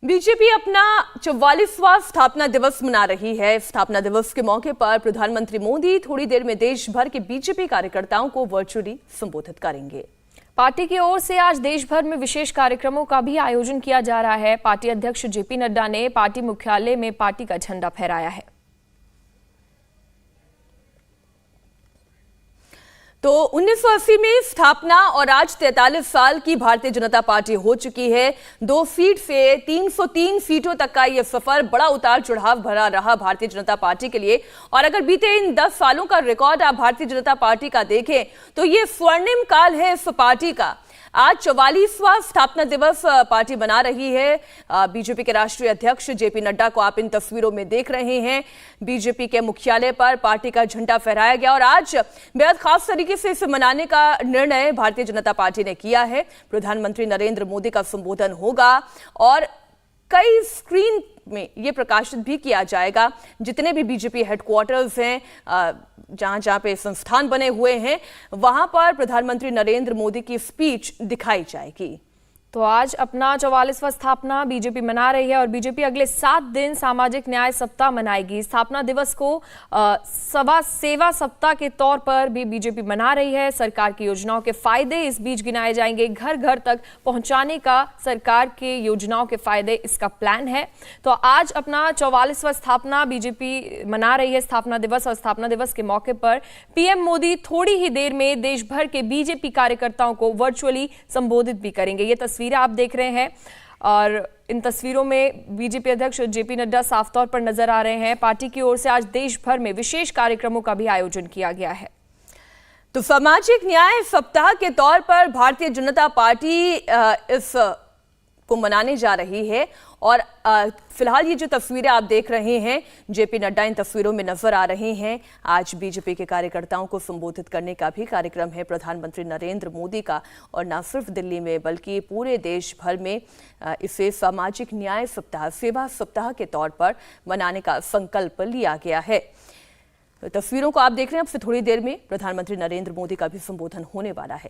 BJP अपना 44वां स्थापना दिवस मना रही है। स्थापना दिवस के मौके पर प्रधानमंत्री मोदी थोड़ी देर में देश भर के बीजेपी कार्यकर्ताओं को वर्चुअली संबोधित करेंगे। पार्टी की ओर से आज देश भर में विशेष कार्यक्रमों का भी आयोजन किया जा रहा है। पार्टी अध्यक्ष जेपी नड्डा ने पार्टी मुख्यालय में पार्टी का झंडा फहराया है। तो 1980 में स्थापना और आज 43 साल की भारतीय जनता पार्टी हो चुकी है। 2 सीट से 303 सीटों तक का यह सफर बड़ा उतार चढ़ाव भरा रहा भारतीय जनता पार्टी के लिए। और अगर बीते इन 10 सालों का रिकॉर्ड आप भारतीय जनता पार्टी का देखें तो ये स्वर्णिम काल है इस पार्टी का। आज 44वां स्थापना दिवस पार्टी मना रही है। बीजेपी के राष्ट्रीय अध्यक्ष जेपी नड्डा को आप इन तस्वीरों में देख रहे हैं। बीजेपी के मुख्यालय पर पार्टी का झंडा फहराया गया और आज बेहद खास तरीके से इसे मनाने का निर्णय भारतीय जनता पार्टी ने किया है। प्रधानमंत्री नरेंद्र मोदी का संबोधन होगा और कई स्क्रीन में ये प्रकाशित भी किया जाएगा। जितने भी बीजेपी हेडक्वार्टर्स हैं, जहां पे संस्थान बने हुए हैं, वहां पर प्रधानमंत्री नरेंद्र मोदी की स्पीच दिखाई जाएगी। तो आज अपना 44वां स्थापना बीजेपी मना रही है और बीजेपी अगले 7 दिन सामाजिक न्याय सप्ताह मनाएगी। स्थापना दिवस को सेवा सप्ताह के तौर पर भी बीजेपी मना रही है। सरकार की योजनाओं के फायदे इस बीच गिनाए जाएंगे। घर घर तक पहुंचाने का सरकार के योजनाओं के फायदे इसका प्लान है। तो आज अपना 44वां स्थापना बीजेपी मना रही है, स्थापना दिवस। और स्थापना दिवस के मौके पर पीएम मोदी थोड़ी ही देर में देश भर के बीजेपी कार्यकर्ताओं को वर्चुअली संबोधित भी करेंगे। ये तस्वीरें आप देख रहे हैं और इन तस्वीरों में बीजेपी अध्यक्ष जेपी नड्डा साफ तौर पर नजर आ रहे हैं। पार्टी की ओर से आज देश भर में विशेष कार्यक्रमों का भी आयोजन किया गया है। तो सामाजिक न्याय सप्ताह के तौर पर भारतीय जनता पार्टी इस को मनाने जा रही है और फिलहाल ये जो तस्वीरें आप देख रहे हैं, जेपी नड्डा इन तस्वीरों में नजर आ रहे हैं। आज बीजेपी के कार्यकर्ताओं को संबोधित करने का भी कार्यक्रम है प्रधानमंत्री नरेंद्र मोदी का। और न सिर्फ दिल्ली में बल्कि पूरे देश भर में इसे सामाजिक न्याय सप्ताह, सेवा सप्ताह के तौर पर मनाने का संकल्प लिया गया है। तस्वीरों को आप देख रहे हैं, अब से थोड़ी देर में प्रधानमंत्री नरेंद्र मोदी का भी संबोधन होने वाला है।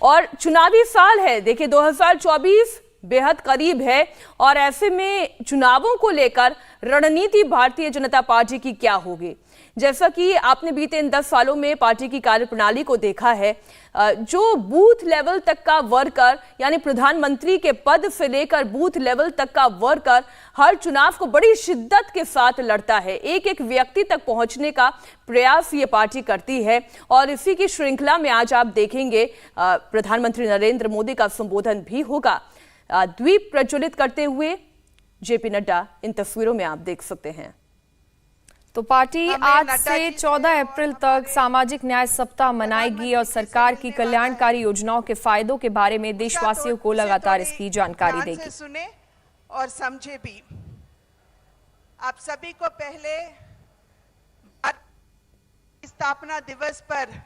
और चुनावी साल है, देखिए 2024 बेहद करीब है और ऐसे में चुनावों को लेकर रणनीति भारतीय जनता पार्टी की क्या होगी। जैसा कि आपने बीते इन 10 सालों में पार्टी की कार्यप्रणाली को देखा है, जो बूथ लेवल तक का वर्कर यानी प्रधानमंत्री के पद से लेकर बूथ लेवल तक का वर्कर हर चुनाव को बड़ी शिद्दत के साथ लड़ता है। एक एक व्यक्ति तक पहुंचने का प्रयास ये पार्टी करती है और इसी की श्रृंखला में आज आप देखेंगे प्रधानमंत्री नरेंद्र मोदी का संबोधन भी होगा। द्वीप प्रज्वलित करते हुए जेपी नड्डा इन तस्वीरों में आप देख सकते हैं। तो पार्टी आज से 14 अप्रैल तक सामाजिक न्याय सप्ताह मनाएगी और सरकार की कल्याणकारी योजनाओं के फायदों के बारे में देशवासियों को लगातार इसकी जानकारी देगी। सुने और समझे भी। आप सभी को पहले स्थापना दिवस पर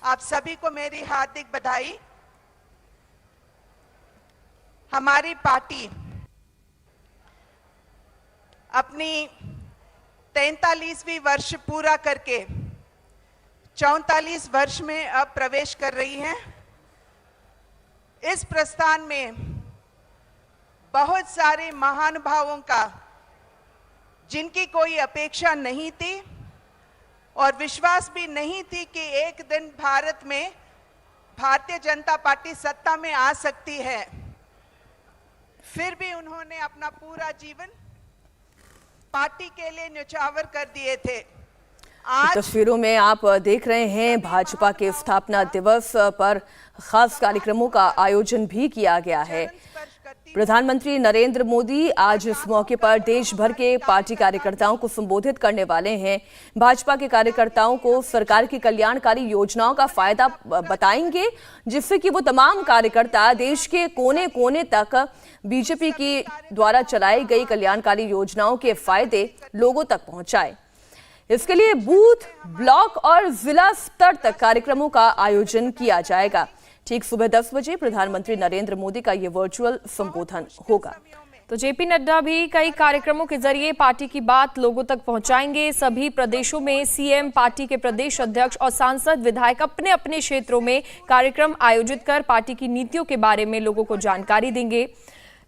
आप सभी को मेरी हार्दिक बधाई। हमारी पार्टी अपनी 43वीं वर्ष पूरा करके 44 वर्ष में अब प्रवेश कर रही है। इस प्रस्थान में बहुत सारे महानुभावों का, जिनकी कोई अपेक्षा नहीं थी और विश्वास भी नहीं थी कि एक दिन भारत में भारतीय जनता पार्टी सत्ता में आ सकती है, फिर भी उन्होंने अपना पूरा जीवन पार्टी के लिए न्यौछावर कर दिए थे। आज तस्वीरों में आप देख रहे हैं भाजपा के स्थापना दिवस पर खास कार्यक्रमों का आयोजन भी किया गया है। प्रधानमंत्री नरेंद्र मोदी आज इस मौके पर देश भर के पार्टी कार्यकर्ताओं को संबोधित करने वाले हैं। भाजपा के कार्यकर्ताओं को सरकार की कल्याणकारी योजनाओं का फायदा बताएंगे, जिससे कि वो तमाम कार्यकर्ता देश के कोने कोने तक बीजेपी की द्वारा चलाई गई कल्याणकारी योजनाओं के फायदे लोगों तक पहुंचाए। इसके लिए बूथ, ब्लॉक और जिला स्तर तक कार्यक्रमों का आयोजन किया जाएगा। ठीक सुबह 10 बजे प्रधानमंत्री नरेंद्र मोदी का ये वर्चुअल संबोधन होगा। तो जेपी नड्डा भी कई कार्यक्रमों के जरिए पार्टी की बात लोगों तक पहुंचाएंगे। सभी प्रदेशों में सीएम, पार्टी के प्रदेश अध्यक्ष और सांसद, विधायक अपने अपने क्षेत्रों में कार्यक्रम आयोजित कर पार्टी की नीतियों के बारे में लोगों को जानकारी देंगे।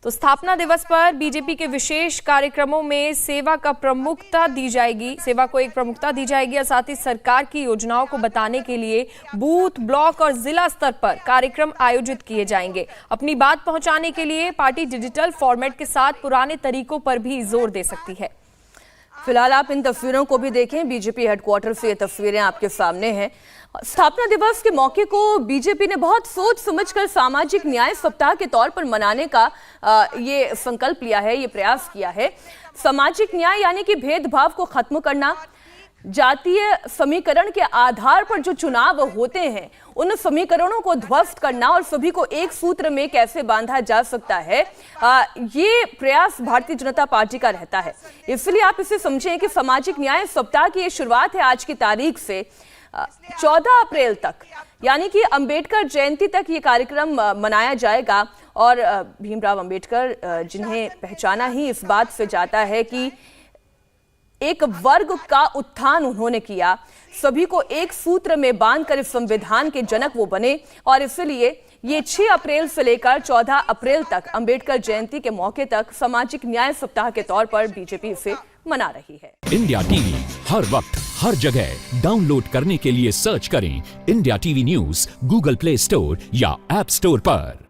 तो स्थापना दिवस पर बीजेपी के विशेष कार्यक्रमों में सेवा को एक प्रमुखता दी जाएगी और साथ ही सरकार की योजनाओं को बताने के लिए बूथ, ब्लॉक और जिला स्तर पर कार्यक्रम आयोजित किए जाएंगे। अपनी बात पहुंचाने के लिए पार्टी डिजिटल फॉर्मेट के साथ पुराने तरीकों पर भी जोर दे सकती है। फिलहाल आप इन तस्वीरों को भी देखें, बीजेपी हेडक्वार्टर से ये तस्वीरें आपके सामने हैं। स्थापना दिवस के मौके को बीजेपी ने बहुत सोच समझकर सामाजिक न्याय सप्ताह के तौर पर मनाने का ये संकल्प लिया है, ये प्रयास किया है। सामाजिक न्याय यानी कि भेदभाव को खत्म करना, जातीय समीकरण के आधार पर जो चुनाव होते हैं उन समीकरणों को ध्वस्त करना और सभी को एक सूत्र में कैसे बांधा जा सकता है, ये प्रयास भारतीय जनता पार्टी का रहता है। इसलिए आप इसे समझें कि सामाजिक न्याय सप्ताह की ये शुरुआत है आज की तारीख से 14 अप्रैल तक, यानी कि अंबेडकर जयंती तक ये कार्यक्रम मनाया जाएगा। और भीमराव अंबेडकर जिन्हें पहचाना ही इस बात से जाता है कि एक वर्ग का उत्थान उन्होंने किया, सभी को एक सूत्र में बांधकर इस संविधान के जनक वो बने। और इसलिए ये 6 अप्रैल से लेकर 14 अप्रैल तक अंबेडकर जयंती के मौके तक सामाजिक न्याय सप्ताह के तौर पर बीजेपी इसे मना रही है। इंडिया टीवी हर वक्त हर जगह डाउनलोड करने के लिए सर्च करें India TV news Google play store या ऐप स्टोर पर।